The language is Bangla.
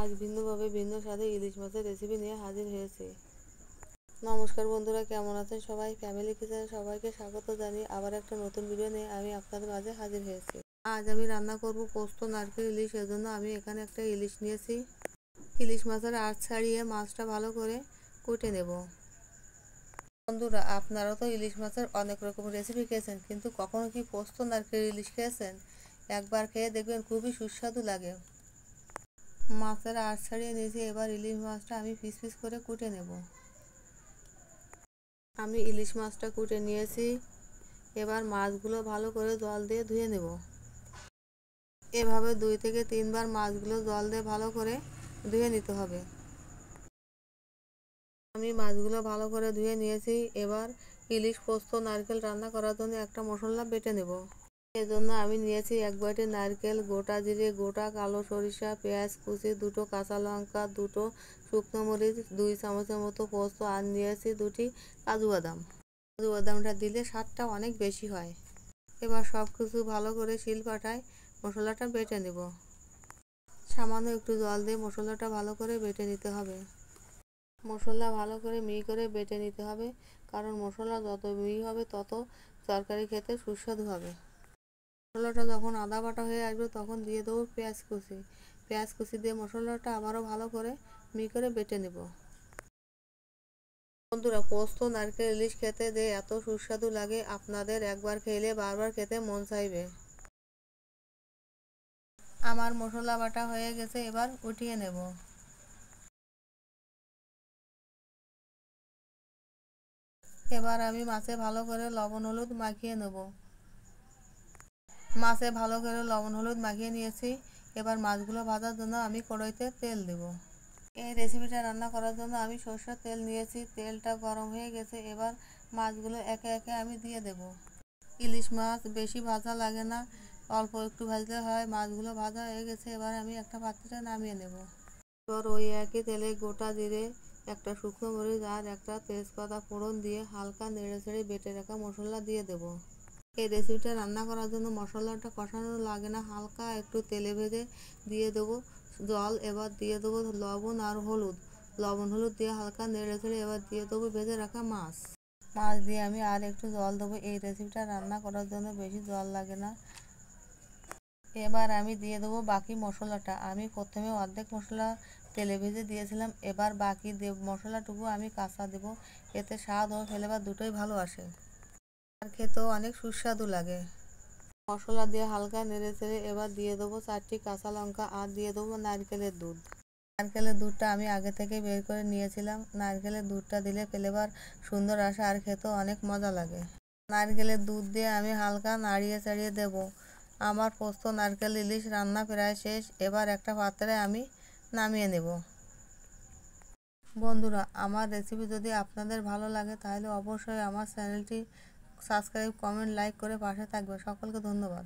আজ ভিন্নভাবে ভিন্ন স্বাদে ইলিশ মাছের রেসিপি নিয়ে হাজির হয়েছি। নমস্কার বন্ধুরা, কেমন আছেন সবাই? ফ্যামিলি কিচেনে সবাইকে স্বাগত জানিয়ে আবার একটা নতুন ভিডিও নিয়ে আমি আপনাদের মাঝে হাজির হয়েছি। আজ আমি রান্না করব পোস্ত নারকেল ইলিশ। এজন্য আমি এখানে একটা ইলিশ নিয়েছি। ইলিশ মাছের আঁশ ছাড়িয়ে মাছটা ভালো করে কুটে নেব। বন্ধুরা, আপনারা তো ইলিশ মাছের অনেক রকম রেসিপি খেয়েছেন, কিন্তু কখনো কি পোস্ত নারকেল ইলিশ খেয়েছেন? একবার খেয়ে দেখবেন, খুবই সুস্বাদু লাগে। মাছের আঁশ ছাড়িয়ে নিয়েছি। এবার ইলিশ মাছটা আমি পিস পিস করে কুটে নেব। আমি ইলিশ মাছটা কুটে নিয়েছি। এবার মাছগুলো ভালো করে জল দিয়ে ধুয়ে নেব। এভাবে 2 থেকে 3 বার মাছগুলো জল দিয়ে ভালো করে ধুয়ে নিতে হবে। আমি মাছগুলো ভালো করে ধুয়ে নিয়েছি। এবার ইলিশ পোস্ত নারকেল রান্না করার জন্য একটা মশলা বেটে নেব। এজন্য আমি নিয়েছি 1 বাটি নারকেল, গোটা জিরে, গোটা কালো সরিষা, পেঁয়াজ কুচি, 2টো কাঁচা লঙ্কা, 2টো শুকনো মরিচ, 2 চামচের মতো পোস্ত, আর নিয়েছি 2টি কাজু বাদাম। কাজু বাদামটা দিলে স্বাদটা অনেক বেশি হয়। এবার সব কিছু ভালো করে শিলপাটায় মশলাটা বেটে নেব। সামান্য একটু জল দিয়ে মশলাটা ভালো করে বেটে নিতে হবে। মশলা ভালো করে মিহি করে বেটে নিতে হবে, কারণ মশলা যত মিহি হবে তত তরকারি খেতে সুস্বাদু হবে। মশলাটা যখন আদা বাটা হয়ে আসবে তখন দিয়ে দেবো পেঁয়াজ কুচি। পেঁয়াজ কুচি দিয়ে মশলাটা আবারও ভালো করে মিহি করে বেটে নেব। বন্ধুরা, পোস্ত নারকেল ইলিশ খেতে যে এত সুস্বাদু লাগে, আপনাদের একবার খেলে বারবার খেতে মন চাইবে। আমার মশলা বাটা হয়ে গেছে, এবার উঠিয়ে নেব। এবার আমি মাছে ভালো করে লবণ হলুদ মাখিয়ে নেব। মাছে ভালো করে লবণ হলুদ মাখিয়ে নিয়েছি। এবার মাছগুলো ভাজার জন্য আমি কড়াইতে তেল দেব। এই রেসিপিটা রান্না করার জন্য আমি সরষের তেল নিয়েছি। তেলটা গরম হয়ে গেছে। এবার মাছগুলো একে একে আমি দিয়ে দেব। ইলিশ মাছ বেশি ভাজা লাগে না, অল্প একটু ভাজলে হয়। মাছগুলো ভাজা হয়ে গেছে। এবার আমি একটা পাত্রে নামিয়ে নেব। এবার ওই একই তেলে গোটা জিরে, একটা শুকনো মরিচ আর একটা তেজপাতা ফোড়ন দিয়ে হালকা নেড়ে ছেড়ে বেটে রাখা মশলা দিয়ে দেব। এই রেসিপিটা রান্না করার জন্য মশলাটা কষানো লাগে না, হালকা একটু তেলে ভেজে দিয়ে দেবো জল। এবার দিয়ে দেবো লবণ আর হলুদ। লবণ হলুদ দিয়ে হালকা নেড়ে ছেড়ে এবার দিয়ে দেবো ভেজে রাখা মাছ। মাছ দিয়ে আমি আর একটু জল দেবো। এই রেসিপিটা রান্না করার জন্য বেশি জল লাগে না। এবার আমি দিয়ে দেবো বাকি মশলাটা। আমি প্রথমে অর্ধেক মশলা তেলে ভেজে দিয়েছিলাম, এবার বাকি মশলাটুকু আমি কাঁচা দেব। এতে স্বাদ ও ফ্লেভার দুটোই ভালো আসে, আর খেতেও অনেক সুস্বাদু লাগে। মশলা দিয়ে হালকা নেড়ে চেড়ে এবার দিয়ে দেবো 4টি কাঁচা লঙ্কা আর দিয়ে দেবো নারকেলের দুধ। নারকেলের দুধটা আমি আগে থেকে বের করে নিয়েছিলাম। নারকেলের দুধটা দিলে ফ্লেভার সুন্দর আসে আর খেতেও অনেক মজা লাগে। নারকেলের দুধ দিয়ে আমি হালকা নাড়িয়ে চাড়িয়ে দেব। আমার পোস্ত নারকেল ইলিশ রান্না প্রায় শেষ। এবার একটা পাত্রে আমি নামিয়ে নেব। বন্ধুরা, আমার রেসিপি যদি আপনাদের ভালো লাগে তাহলে অবশ্যই আমার চ্যানেলটি সাবস্ক্রাইব, কমেন্ট, লাইক করে পাশে থাকবে। সকলকে ধন্যবাদ।